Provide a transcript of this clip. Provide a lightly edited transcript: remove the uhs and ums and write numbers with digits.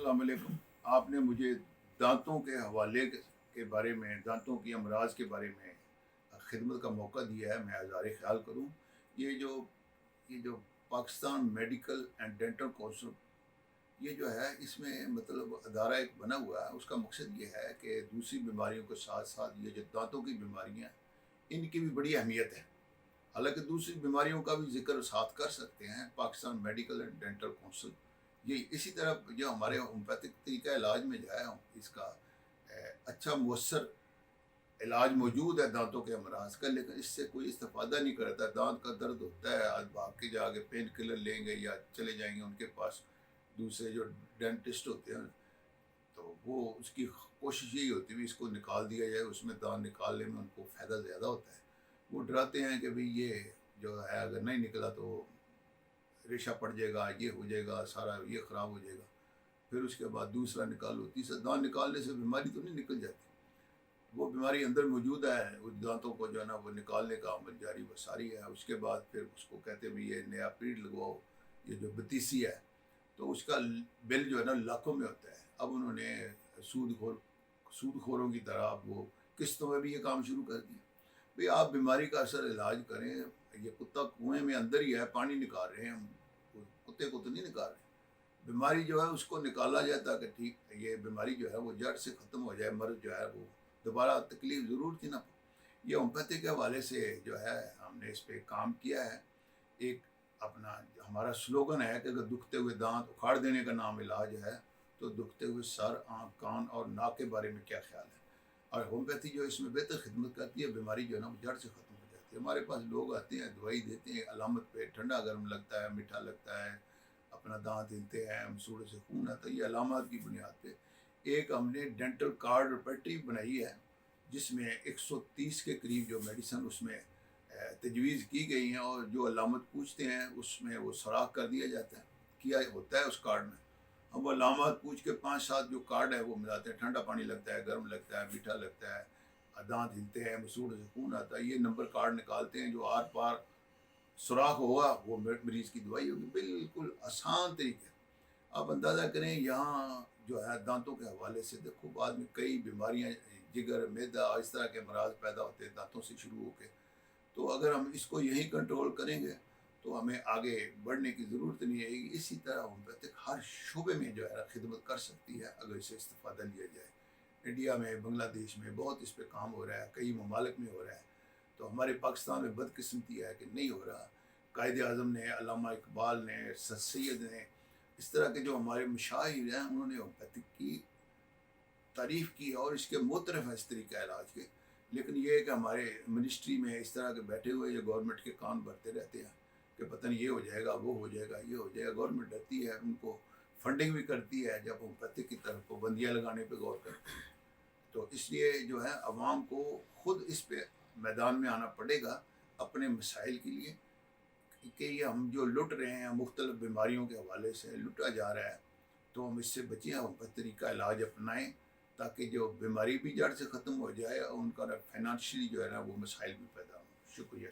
अस्सलाम वालेकुम। आपने मुझे दांतों के हवाले के बारे में, दांतों की अमराज के बारे में खिदमत का मौका दिया है। मैं आज़ार ख्याल करूँ। ये जो ये जो Pakistan medical and dental council, ये जो है इसमें मतलब अदारा एक बना हुआ है। उसका मकसद ये है कि दूसरी बीमारियों के साथ साथ ये जो दांतों की बीमारियाँ हैं, इनकी भी बड़ी अहमियत है। हालांकि दूसरी बीमारियों का भी जिक्र साथ कर सकते हैं। Pakistan medical and dental council ये इसी तरह जो हमारे होम्योपैथिक तरीका इलाज में जो है इसका अच्छा मुअस्सर इलाज मौजूद है दांतों के अमराज का, लेकिन इससे कोई इस्तेफादा नहीं करता। दांत का दर्द होता है, आज भाग के जाके पेन किलर लेंगे या चले जाएंगे उनके पास, दूसरे जो डेंटिस्ट होते हैं, तो वो उसकी कोशिश यही होती है इसको निकाल दिया जाए, उसमें दांत निकालने में उनको फ़ायदा ज़्यादा होता है। वो डराते हैं कि भाई ये जो है अगर नहीं निकला तो रेशा पड़ जाएगा, ये हो जाएगा, सारा ये ख़राब हो जाएगा। फिर उसके बाद दूसरा निकालो, तीसरा। दांत निकालने से बीमारी तो नहीं निकल जाती, वो बीमारी अंदर मौजूद है। उस दांतों को जो है ना वो निकालने का अमल जारी व सारी है। उसके बाद फिर उसको कहते हैं भी ये नया पीढ़ लगवाओ, ये जो बतीसी है, तो उसका बिल जो है ना लाखों में होता है। अब उन्होंने सूदखोरों की तरह अब वो किस्तों में भी ये काम शुरू कर दिया। भाई आप बीमारी का असर इलाज करें। ये कुत्ता कुएं में अंदर ही है, पानी निकाल रहे हैं हम, कुत्ते को तो नहीं निकाल रहे। बीमारी जो है उसको निकाला जाए ताकि ठीक ये बीमारी जो है वो जड़ से ख़त्म हो जाए, मर्ज जो है वो दोबारा तकलीफ ज़रूर थी ना। ये होम्योपैथी के हवाले से जो है हमने इस पर काम किया है। एक अपना हमारा स्लोगन है कि अगर दुखते हुए दांत उखाड़ देने का नाम इलाज है, तो दुखते हुए सर, आँख, कान और नाक के बारे में क्या ख्याल है। और होम्योपैथी जो इसमें बेहतर खिदमत करती है, बीमारी जो है ना वो जड़ से ख़त्म हो जाती है। हमारे पास लोग आते हैं, दवाई देते हैं अलामत पे, ठंडा गर्म लगता है, मीठा लगता है, अपना दांत हिलते हैं, मसूड़े से खून आता है, ये अलामत की बुनियाद पे एक हमने डेंटल कार्ड रेपर्टरी बनाई है, जिसमें 130 के करीब जो मेडिसन उसमें तजवीज़ की गई हैं। और जो अलामत पूछते हैं उसमें वो सराख कर दिया जाता है, किया होता है उस कार्ड में। हम वो अलामत पूछ के 5-7 जो कार्ड है वो मिलाते हैं। ठंडा पानी लगता है, गर्म लगता है, मीठा लगता है, दांत हिलते हैं, मसूड़े से खून आता है, ये नंबर कार्ड निकालते हैं। जो आर पार सुराख होगा वो मरीज़ की दवाई होगी। बिल्कुल आसान तरीके। आप अंदाज़ा करें यहाँ जो है दांतों के हवाले से देखो, बाद में कई बीमारियाँ, जिगर, मैदा, इस तरह के अमराज पैदा होते हैं दांतों से शुरू होकर। तो अगर हम इसको यही कंट्रोल करेंगे तो हमें आगे बढ़ने की ज़रूरत नहीं आएगी। इसी तरह होम्योपैथिक हर शोबे में जो है ना खिदमत कर सकती है अगर इसे इस्तेफादा लिया जाए। इंडिया में, बांग्लादेश में बहुत इस पे काम हो रहा है, कई ममालिक में हो रहा है। तो हमारे पाकिस्तान में बदकिस्मती है कि नहीं हो रहा। कायद आज़म ने, अल्लामा इकबाल ने, सर सैयद ने, इस तरह के जो हमारे मशाइर हैं उन्होंने होम्योपैथिक की तारीफ़ की है और इसके मुतरफ़ है इस तरीक़ा इलाज के। लेकिन ये है कि हमारे मिनिस्ट्री में इस तरह के बैठे हुए ये गवर्नमेंट के कान भरते रहते हैं कि पता नहीं ये हो जाएगा, वो हो जाएगा, ये हो जाएगा। गवर्नमेंट डरती है, उनको फंडिंग भी करती है जब होम्योपैथिक की तरफ पाबंदियाँ लगाने पर गौर करती है। तो इसलिए जो है अवाम को ख़ुद इस पे मैदान में आना पड़ेगा अपने मसाइल के लिए, कि ये हम जो लुट रहे हैं मुख्तलिफ़ बीमारियों के हवाले से लुटा जा रहा है, तो हम इससे बचें, हम तरीका इलाज अपनाएं, ताकि जो बीमारी भी जड़ से ख़त्म हो जाए और उनका फाइनेंशियली जो है ना वो मसाइल भी पैदा हों। शुक्रिया।